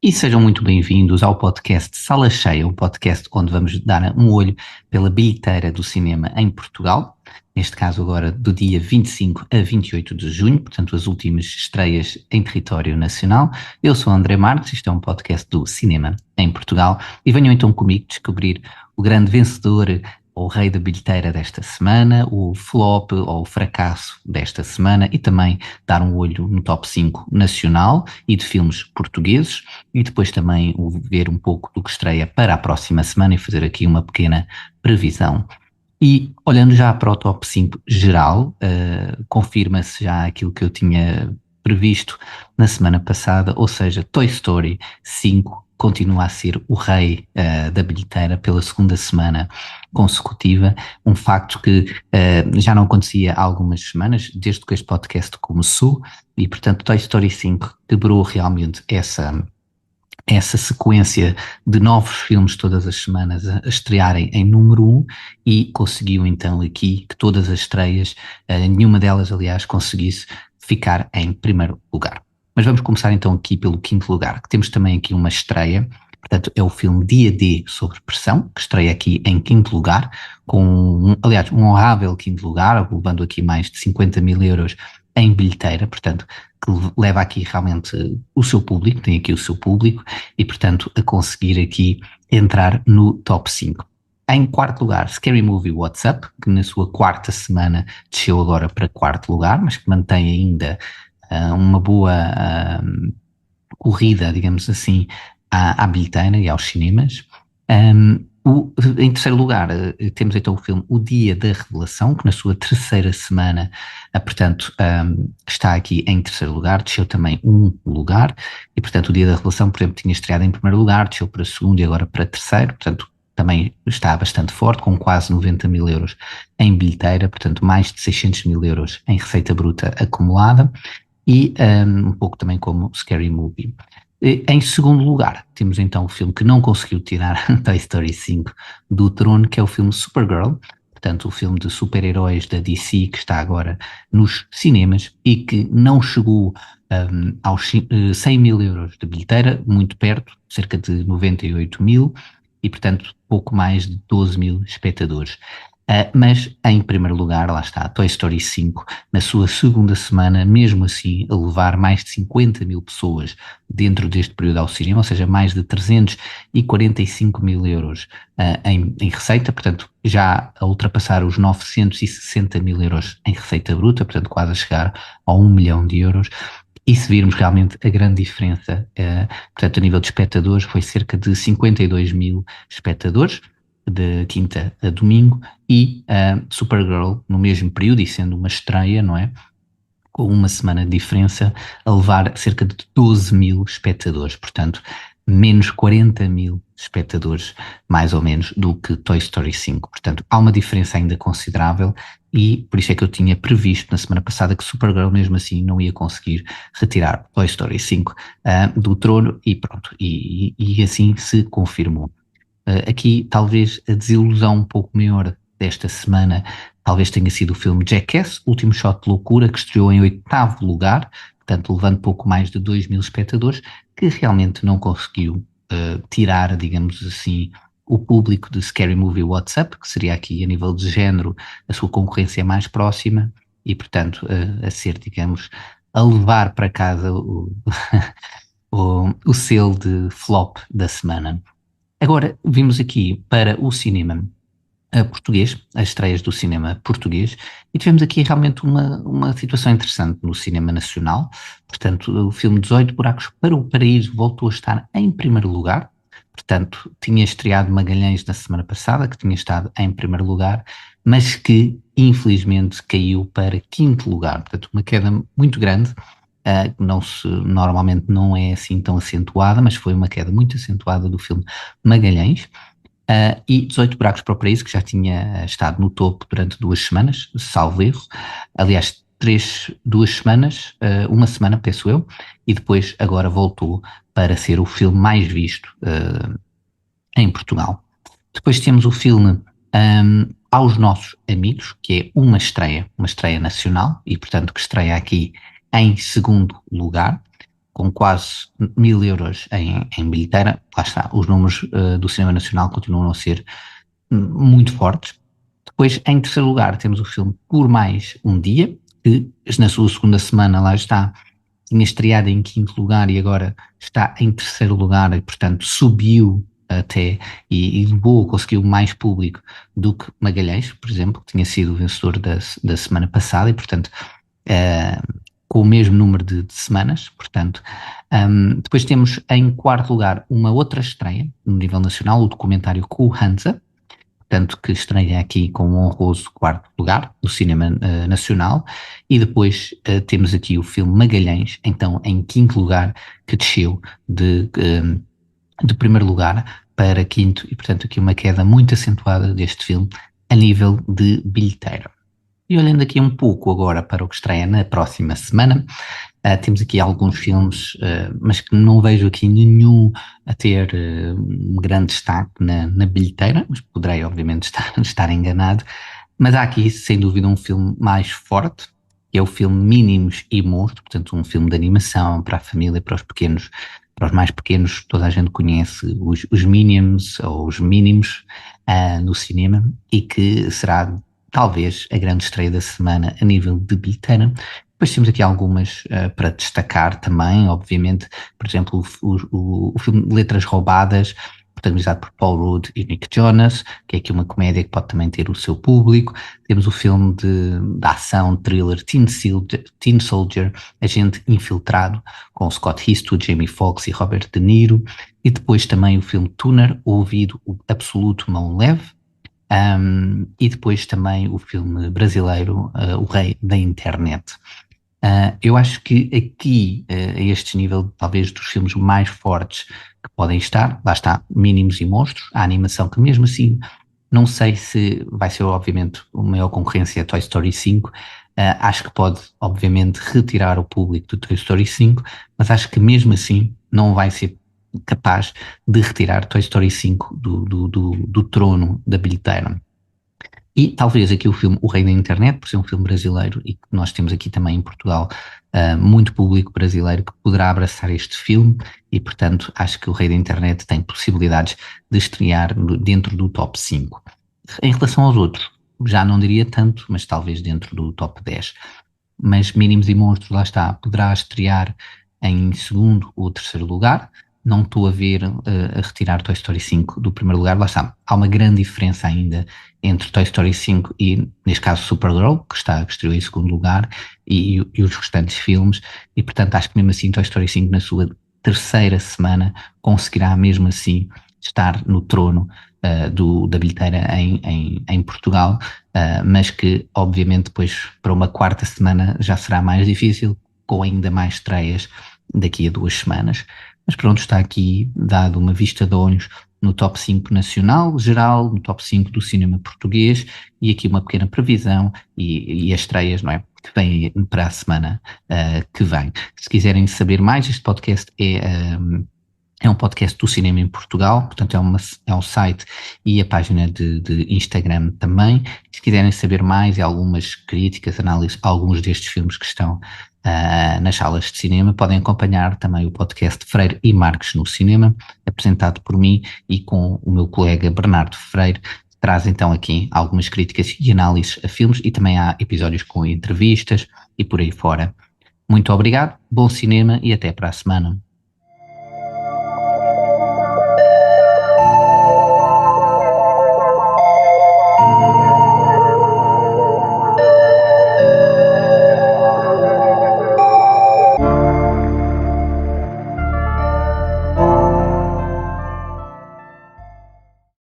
E sejam muito bem-vindos ao podcast Sala Cheia, um podcast onde vamos dar um olho pela bilheteira do cinema em Portugal, neste caso agora do dia 25 a 28 de junho, portanto as últimas estreias em território nacional. Eu sou André Marques, isto é um podcast do cinema em Portugal, e venham então comigo descobrir o grande vencedor ou o rei da bilheteira desta semana, o flop ou o fracasso desta semana e também dar um olho no top 5 nacional e de filmes portugueses e depois também ver um pouco do que estreia para a próxima semana e fazer aqui uma pequena previsão. E olhando já para o top 5 geral, confirma-se já aquilo que eu tinha previsto na semana passada, ou seja, Toy Story 5 continua a ser o rei da bilheteira pela segunda semana consecutiva, um facto que já não acontecia há algumas semanas, desde que este podcast começou, e portanto Toy Story 5 quebrou realmente essa sequência de novos filmes todas as semanas a estrearem em número 1 e conseguiu então aqui que todas as estreias, nenhuma delas aliás conseguisse ficar em primeiro lugar. Mas vamos começar então aqui pelo quinto lugar, que temos também aqui uma estreia, portanto é o filme Dia D Sob Pressão, que estreia aqui em quinto lugar, aliás um honrável quinto lugar, levando aqui mais de 50 mil euros em bilheteira, portanto que leva aqui realmente o seu público, tem aqui o seu público e portanto a conseguir aqui entrar no top 5. Em quarto lugar, Scary Movie What's Up, que na sua quarta semana desceu agora para quarto lugar, mas que mantém ainda uma boa corrida, digamos assim, à bilheteira e aos cinemas. Em terceiro lugar, temos então o filme O Dia da Revelação, que na sua terceira semana, portanto, está aqui em terceiro lugar, desceu também um lugar, e portanto o Dia da Revelação, por exemplo, tinha estreado em primeiro lugar, desceu para segundo e agora para terceiro, portanto também está bastante forte, com quase 90 mil euros em bilheteira, portanto mais de 600 mil euros em receita bruta acumulada, e um pouco também como Scary Movie. Em segundo lugar, temos então o filme que não conseguiu tirar Toy Story 5 do trono, que é o filme Supergirl, portanto o filme de super-heróis da DC que está agora nos cinemas e que não chegou aos 100 mil euros de bilheteira, muito perto, cerca de 98 mil, e portanto pouco mais de 12 mil espectadores. Mas em primeiro lugar, lá está, Toy Story 5, na sua segunda semana, mesmo assim, a levar mais de 50 mil pessoas dentro deste período ao cinema, ou seja, mais de 345 mil euros em receita, portanto, já a ultrapassar os 960 mil euros em receita bruta, portanto, quase a chegar a 1 milhão de euros. E se virmos realmente a grande diferença, portanto, a nível de espectadores, foi cerca de 52 mil espectadores, de quinta a domingo, e Supergirl no mesmo período, e sendo uma estreia, não é? Com uma semana de diferença, a levar cerca de 12 mil espectadores, portanto, menos 40 mil espectadores, mais ou menos, do que Toy Story 5. Portanto, há uma diferença ainda considerável e por isso é que eu tinha previsto na semana passada que Supergirl mesmo assim não ia conseguir retirar Toy Story 5 do trono e pronto, e assim se confirmou. Aqui talvez a desilusão um pouco maior desta semana talvez tenha sido o filme Jackass, Último Shot de Loucura, que estreou em oitavo lugar, portanto levando pouco mais de 2 mil espectadores, que realmente não conseguiu tirar, digamos assim, o público de Scary Movie What's Up, que seria aqui a nível de género a sua concorrência mais próxima e portanto a ser, digamos, a levar para casa o selo de flop da semana. Agora vimos aqui para o cinema português, as estreias do cinema português, e tivemos aqui realmente uma situação interessante no cinema nacional. Portanto, o filme 18 Buracos para o Paraíso voltou a estar em primeiro lugar, portanto, tinha estreado Magalhães na semana passada, que tinha estado em primeiro lugar, mas que infelizmente caiu para quinto lugar, portanto, uma queda muito grande. Normalmente não é assim tão acentuada, mas foi uma queda muito acentuada do filme Magalhães. E 18 Buracos para o Paraíso, que já tinha estado no topo durante 2 semanas, salvo erro. Aliás, 2 semanas, uma semana, penso eu, e depois agora voltou para ser o filme mais visto em Portugal. Depois temos o filme Aos Nossos Amigos, que é uma estreia nacional, e portanto que estreia aqui em segundo lugar. com quase 1.000 euros em bilheteira. Lá está, os números do cinema nacional continuam a ser muito fortes. Depois, em terceiro lugar, temos o filme Por Mais Um Dia, que na sua segunda semana lá está, tinha estreado em quinto lugar e agora está em terceiro lugar e, portanto, subiu até e levou, conseguiu mais público do que Magalhães, por exemplo, que tinha sido o vencedor da semana passada e, portanto, com o mesmo número de semanas, portanto. Depois temos em quarto lugar uma outra estreia no nível nacional, o documentário Hansa, portanto, que estreia aqui com um honroso quarto lugar no cinema nacional, e depois temos aqui o filme Magalhães, então em quinto lugar, que desceu de primeiro lugar para quinto, e portanto aqui uma queda muito acentuada deste filme a nível de bilheteira. E olhando aqui um pouco agora para o que estreia na próxima semana, temos aqui alguns filmes, mas que não vejo aqui nenhum a ter um grande destaque na bilheteira, mas poderei obviamente estar enganado, mas há aqui sem dúvida um filme mais forte, que é o filme Mínimos e Monstros, portanto um filme de animação para a família, para os pequenos, para os mais pequenos, toda a gente conhece os Minions ou os Mínimos no cinema, e que será talvez a grande estreia da semana a nível de bilheteira. Depois temos aqui algumas para destacar também, obviamente, por exemplo, o filme Letras Roubadas, protagonizado por Paul Rudd e Nick Jonas, que é aqui uma comédia que pode também ter o seu público. Temos o filme de ação, thriller Teen Soldier, Agente Infiltrado, com Scott Eastwood, Jamie Foxx e Robert De Niro. E depois também o filme Tuner, O Ouvido Absoluto Mão Leve. E depois também o filme brasileiro O Rei da Internet. Eu acho que aqui, a este nível, talvez dos filmes mais fortes que podem estar, lá está, Mínimos e Monstros, a animação que mesmo assim, não sei se vai ser obviamente a maior concorrência a Toy Story 5, acho que pode obviamente retirar o público do Toy Story 5, mas acho que mesmo assim não vai ser capaz de retirar Toy Story 5 do trono da bilheteira. E talvez aqui o filme O Rei da Internet, por ser um filme brasileiro e que nós temos aqui também em Portugal muito público brasileiro que poderá abraçar este filme, e portanto acho que O Rei da Internet tem possibilidades de estrear dentro do top 5. Em relação aos outros, já não diria tanto, mas talvez dentro do top 10. Mas Mínimos e Monstros, lá está, poderá estrear em segundo ou terceiro lugar. Não estou a ver a retirar Toy Story 5 do primeiro lugar, lá está. Há uma grande diferença ainda entre Toy Story 5 e, neste caso, Supergirl, que estreou em segundo lugar, e os restantes filmes, e portanto acho que mesmo assim Toy Story 5 na sua terceira semana conseguirá mesmo assim estar no trono da bilheteira em Portugal, mas que obviamente depois para uma quarta semana já será mais difícil, com ainda mais estreias daqui a 2 semanas. Mas pronto, está aqui dado uma vista de olhos no top 5 nacional, geral, no top 5 do cinema português, e aqui uma pequena previsão e as estreias, não é? Que vêm para a semana que vem. Se quiserem saber mais, este podcast é um podcast do cinema em Portugal, portanto é um site e a página de Instagram também. Se quiserem saber mais e algumas críticas, análises, alguns destes filmes que estão nas salas de cinema, podem acompanhar também o podcast Freire e Marques no Cinema, apresentado por mim e com o meu colega Bernardo Freire. Traz então aqui algumas críticas e análises a filmes, e também há episódios com entrevistas e por aí fora. Muito obrigado, bom cinema e até para a semana.